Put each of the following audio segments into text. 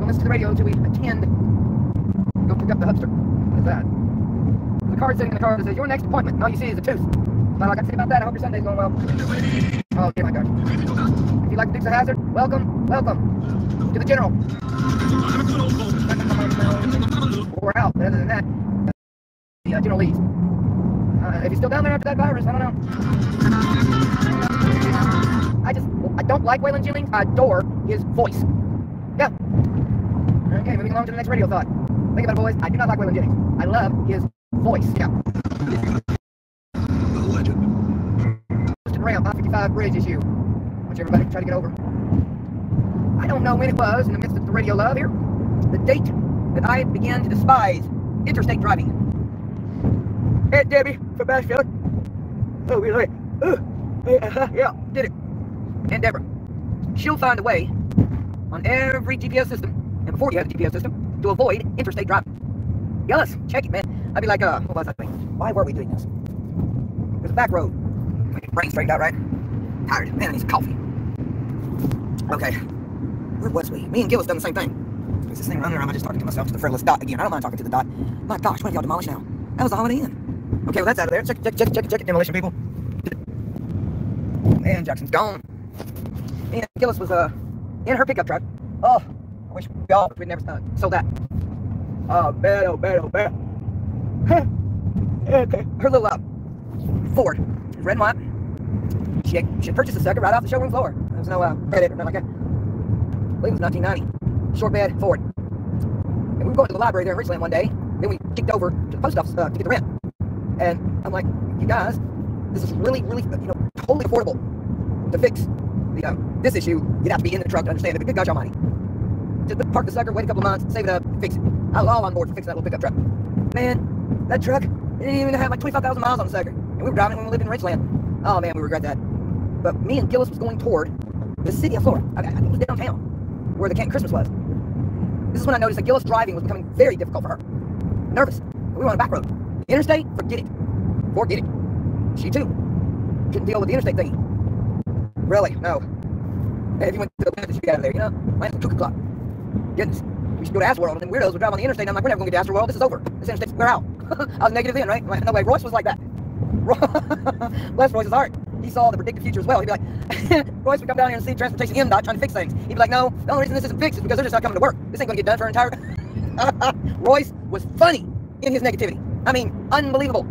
Don't listen to the radio until we attend. Go pick up the hubster. What's that? The card sitting in the car that says, your next appointment. And all you see is a tooth. That's all I got to say about that. I hope your Sunday's going well. Oh, dear my gosh. If you like the Dukes of Hazzard, welcome, welcome to the General. We're out. Other than that, General Lee's. If he's still down there after that virus, I don't know. I don't like Waylon Jennings. I adore his voice. Yeah. Okay, moving along to the next radio thought. Think about it, boys. I do not like Waylon Jennings. I love his voice. Yeah. The legend. Ramp, I-55 bridge issue. Which everybody try to get over. I don't know when it was, in the midst of the radio love here, the date that I began to despise interstate driving. Aunt Debbie from Bastrop. Oh, really? Yeah, did it. Aunt Deborah. She'll find a way on every GPS system, and before you have the GPS system, to avoid interstate driving. Gillis, check it, man. I'd be like, what was I thinking? Why were we doing this? There's a back road. Get your brain straightened out, right? Tired. Man, I need some coffee. Okay. Where was we? Me and Gillis done the same thing. Is this thing running, or am I just talking to myself, to the frivolous dot again? I don't mind talking to the dot. My gosh, what have y'all demolished now? That was the Holiday Inn. Okay, well, that's out of there. Check it, demolition people. Man, Jackson's gone. And Gillis was, in her pickup truck. Oh, I wish we all, we'd never sold that. Oh, bad, oh, bad, oh, bad. Okay. Her little, Ford, red and white. She had purchased the sucker right off the showroom floor. There was no, credit or nothing like that. I believe it was 1990. Short bed, Ford. And we were going to the library there in Richland one day. Then we kicked over to the post office to get the rent. And I'm like, you guys, this is really, really, totally affordable to fix this issue. You'd have to be in the truck to understand it, but good gosh almighty. Just park the sucker, wait a couple of months, save it up, fix it. I was all on board for fixing that little pickup truck. Man, that truck, it didn't even have like 25,000 miles on the sucker. And we were driving it when we lived in Richland. Oh man, we regret that. But me and Gillis was going toward the city of Florida. I think it was downtown, where the Canton Christmas was. This is when I noticed that Gillis driving was becoming very difficult for her. Nervous. We were on a back road. Interstate, forget it. Forget it. She too couldn't deal with the interstate thing. Really? No. Hey, if you went to the limit, you'd be out of there, Mine's 2 o'clock. Goodness. We should go to Astroworld, and then weirdos would drive on the interstate, and I'm like, we're never going to get to Astroworld. This is over. This interstate's, we're out. I was negative then, right? No way. Royce was like that. Bless Royce's heart. He saw the predicted future as well. He'd be like, Royce would come down here and see Transportation MDOT trying to fix things. He'd be like, no, the only reason this isn't fixed is because they're just not coming to work. This ain't going to get done for an entire... Royce was funny in his negativity. I mean, unbelievable.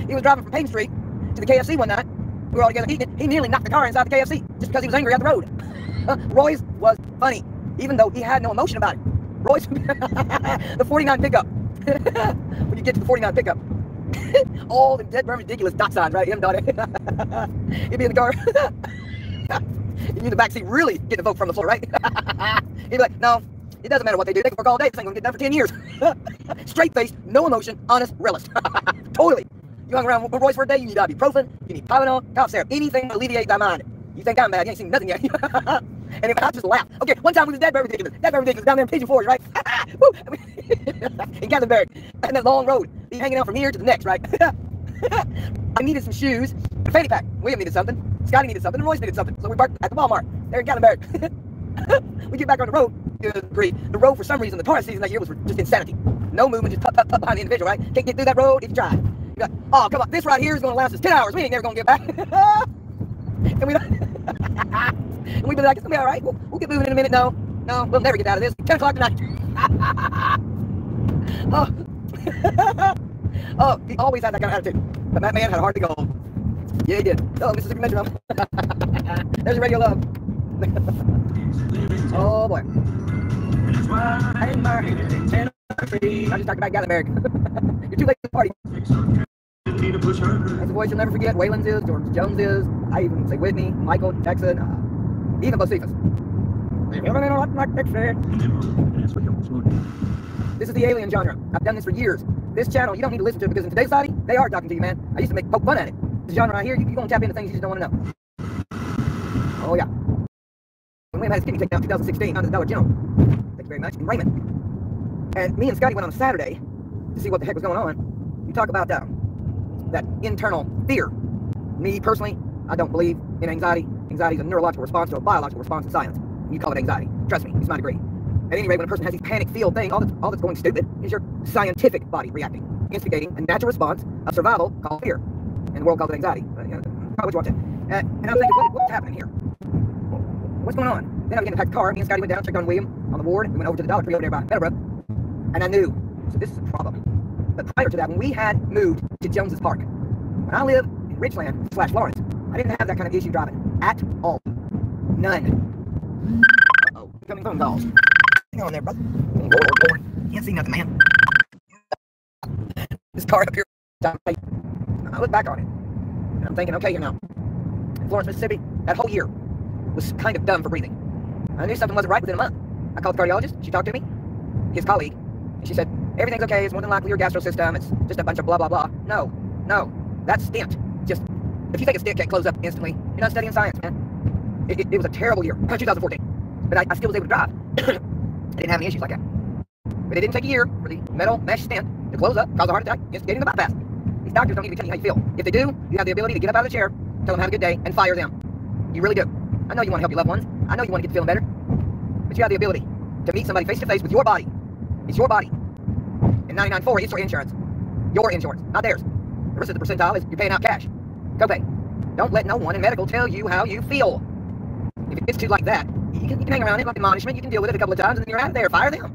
He was driving from Payne Street to the KFC one night. We were all together eating it. He nearly knocked the car inside the KFC just because he was angry out the road. Royce was funny, even though he had no emotion about it. Royce, the 49 pickup. When you get to the 49 pickup, all the dead ridiculous dot signs, right? M.A. He'd be in the car. He'd be in the back seat, really getting the vote from the floor, right? He'd be like, no, it doesn't matter what they do. They can work all day. This ain't gonna get done for 10 years. Straight face, no emotion, honest realist. Totally. You hung around with Royce for a day, you need ibuprofen, you need Tylenol, cough syrup, anything to alleviate thy mind. You think I'm bad, you ain't seen nothing yet. And if I just laugh. Okay, one time we was dead very ridiculous. Dead very ridiculous down there in Pigeon Forge, right? In Gatlinburg. And that long road. Be hanging out from here to the next, right? I needed some shoes, a fanny pack. William needed something. Scotty needed something, and Royce needed something. So we parked at the Walmart there in Gatlinburg. We get back on the road. Good grief. The road, for some reason, the tourist season that year was just insanity. No movement, just putt behind the individual, right? Can't get through that road if you try. You're like, oh, come on, this right here is going to last us 10 hours. We ain't never going to get back. And we'd be like, it's going to be all right. We'll get moving in a minute. No, we'll never get out of this. 10 o'clock tonight. Oh, he always had that kind of attitude. But that man had a heart to gold. Yeah, he did. Oh, Mississippi Metronome. There's your radio love. Oh, boy. I just talked about Gatlinburg. You're too late to the party. That's a voice you'll never forget. Waylon's is, George Jones is. I even say Whitney, Michael, Jackson, even Bocephus. This is the alien genre. I've done this for years. This channel, you don't need to listen to it because in today's society, they are talking to you, man. I used to poke fun at it. This genre right here, you're going to tap into things you just don't want to know. Oh, yeah. When William had his kidney taken out in 2016 on his Dollar General. Thank you very much. In Raymond. And me and Scotty went on a Saturday to see what the heck was going on. You talk about that internal fear. Me, personally, I don't believe in anxiety. Anxiety is a neurological response to a biological response in science. You call it anxiety. Trust me, it's my degree. At any rate, when a person has these panic feel thing, all that's going stupid is your scientific body reacting, instigating a natural response of survival called fear. And the world calls it anxiety. Probably what you want to. And I'm thinking, what's happening here? What's going on? Then I began to pack the car. Me and Scotty went down, checked on William on the ward. We went over to the Dollar Tree over there by Meadowbrook. And I knew, so this is a problem. But prior to that, when we had moved to Jones's Park, when I lived in Ridgeland / Florence, I didn't have that kind of issue driving at all. None. Uh-oh, incoming phone calls. Hang on there, brother. Lord. Can't see nothing, man. This car up here. I look back on it, and I'm thinking, okay, you know, in Florence, Mississippi, that whole year was kind of dumb for breathing. I knew something wasn't right within a month. I called the cardiologist. She talked to me, his colleague, and she said, everything's okay. It's more than likely your gastro system. It's just a bunch of blah, blah, blah. No, that's stent. Just, if you think a stent can't close up instantly, you're not studying science, man. It was a terrible year, 2014. But I still was able to drive. I didn't have any issues like that. But it didn't take a year for the metal mesh stent to close up, cause a heart attack, instigating the bypass. These doctors don't need to tell you how you feel. If they do, you have the ability to get up out of the chair, tell them have a good day, and fire them. You really do. I know you want to help your loved ones. I know you want to get feeling better. But you have the ability to meet somebody face to face with your body. It's your body. And 99.4, it's your insurance. Your insurance, not theirs. The rest of the percentile is you're paying out cash. Copay. Don't let no one in medical tell you how you feel. If it gets to like that, you can hang around it like admonishment. You can deal with it a couple of times, and then you're out of there. Fire them.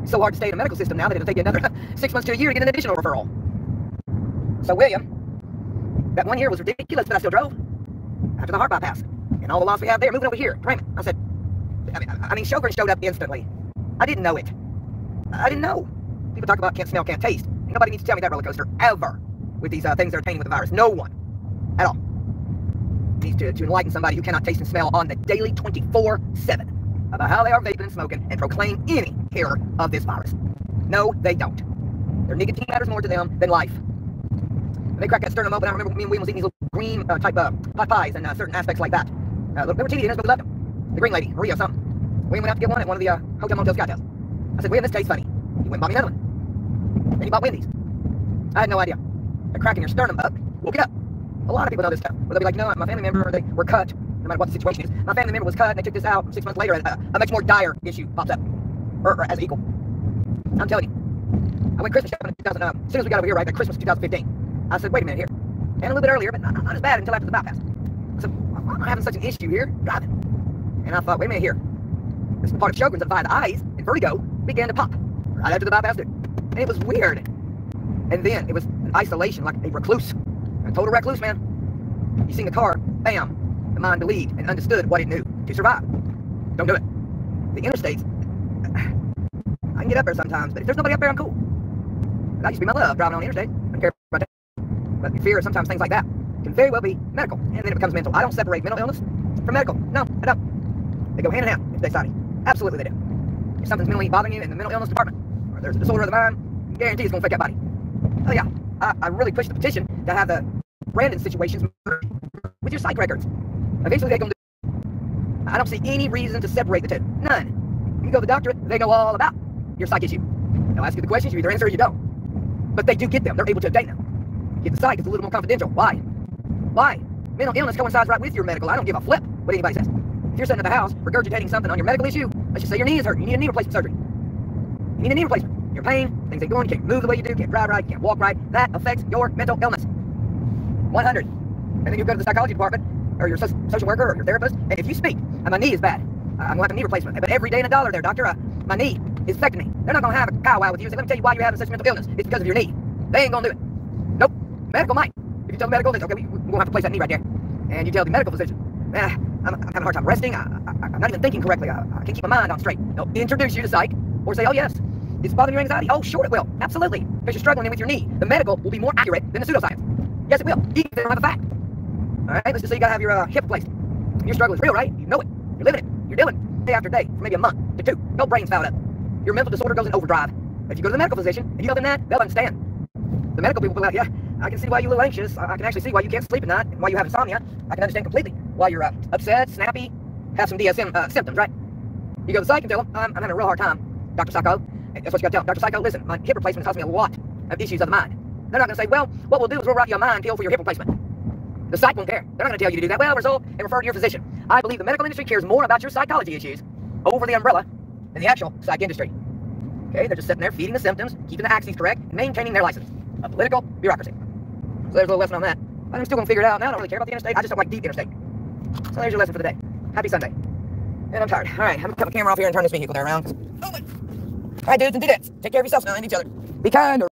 It's so hard to stay in the medical system now that it'll take you another 6 months to a year to get an additional referral. So William, that 1 year was ridiculous, but I still drove. After the heart bypass, and all the loss we had there, moving over here, Raymond. I said, I mean, Sjogren showed up instantly. I didn't know it. I didn't know. People talk about can't smell, can't taste. And nobody needs to tell me that roller coaster ever with these things that are tainted with the virus. No one. At all. Needs to enlighten somebody who cannot taste and smell on the daily 24/7 about how they are vaping and smoking and proclaim any terror of this virus. No, they don't. Their nicotine matters more to them than life. When they cracked that sternum open, I remember me and William was eating these little green type pot pies and certain aspects like that. They were teeny in us, but we loved them. The green lady, Maria something. William went out to get one at one of the Hotel Motel Skytels. I said, William, this tastes funny. He went and bought me another one. Then he bought Wendy's. I had no idea. They're cracking your sternum up. Woke it up. A lot of people know this stuff. Where they'll be like, no, my family member, or they were cut, no matter what the situation is. My family member was cut, and they took this out 6 months later, a much more dire issue pops up. Or as equal. I'm telling you. I went Christmas shopping in 2000, as soon as we got over here, right, that Christmas 2015. I said, wait a minute here. And a little bit earlier, but not as bad until after the bypass. I said, why am I having such an issue here driving? And I thought, wait a minute here. This is the part of Sjogren's that via the eyes and vertigo began to pop right after the bypass did. And it was weird. And then it was an isolation, like a recluse. A total recluse, man. You seen the car, bam. The mind believed and understood what it knew to survive. Don't do it. The interstates, I can get up there sometimes, but if there's nobody up there, I'm cool. That used to be my love, driving on the interstate. I don't care about that. But the fear of sometimes things like that can very well be medical, and then it becomes mental. I don't separate mental illness from medical. No, I don't. They go hand in hand in today's society. Absolutely they do. If something's mentally bothering you in the mental illness department, or there's a disorder of the mind, I guarantee it's going to affect that body. Oh yeah, I really pushed the petition to have the Brandon situations with your psych records. Eventually they're going to do it. I don't see any reason to separate the two. None. You go to the doctor, they know all about your psych issue. They'll ask you the questions, you either answer or you don't. But they do get them. They're able to obtain them. Get the psych, it's a little more confidential. Why? Why? Mental illness coincides right with your medical. I don't give a flip what anybody says. If you're sitting at the house regurgitating something on your medical issue, let's just say your knee is hurt. You need a knee replacement surgery. You need a knee replacement. Your pain, things ain't going, you can't move the way you do, can't drive right, can't walk right. That affects your mental illness. 100. And then you go to the psychology department, or your social worker, or your therapist, and if you speak, my knee is bad, I'm going to have a knee replacement. But every day and $1 there, doctor, my knee is affecting me. They're not going to have a powwow with you and say, let me tell you why you're having such mental illness. It's because of your knee. They ain't going to do it. Nope. Medical might. If you tell the medical, okay, we're going to have to place that knee right there. And you tell the medical physician, I'm having a hard time resting, I'm not even thinking correctly, I can't keep my mind on straight. They'll introduce you to psych, or say, oh yes, it's bothering your anxiety. Oh sure it will, absolutely, because you're struggling with your knee. The medical will be more accurate than the pseudoscience. Yes it will, even if they don't have a fact. Alright, let's just say you gotta have your hip replaced. Your struggle is real, right? You know it, you're living it, you're dealing it, day after day, for maybe a month to 2. No brain's fouled up. Your mental disorder goes in overdrive. But if you go to the medical physician, and you tell them that, they'll understand. The medical people will be like, yeah, I can see why you're a little anxious. I can actually see why you can't sleep at night, and why you have insomnia. I can understand completely why you're upset, snappy, have some DSM symptoms, right? You go to the psych and tell them, I'm having a real hard time, Dr. Psycho. And that's what you got to tell them. Dr. Psycho, listen, my hip replacement caused me a lot of issues of the mind. They're not going to say, well, what we'll do is we'll write you a mind pill for your hip replacement. The psych won't care. They're not going to tell you to do that. Well, result and refer to your physician. I believe the medical industry cares more about your psychology issues over the umbrella than the actual psych industry. Okay, they're just sitting there feeding the symptoms, keeping the axes correct, and maintaining their license. A political bureaucracy. So there's a little lesson on that. I'm still going to figure it out now. I don't really care about the interstate. I just don't like deep interstate. So there's your lesson for the day. Happy Sunday. And I'm tired. All right, I'm going to cut my camera off here and turn this vehicle there around. All right, dudes and dudettes, take care of yourselves now and each other. Be kind.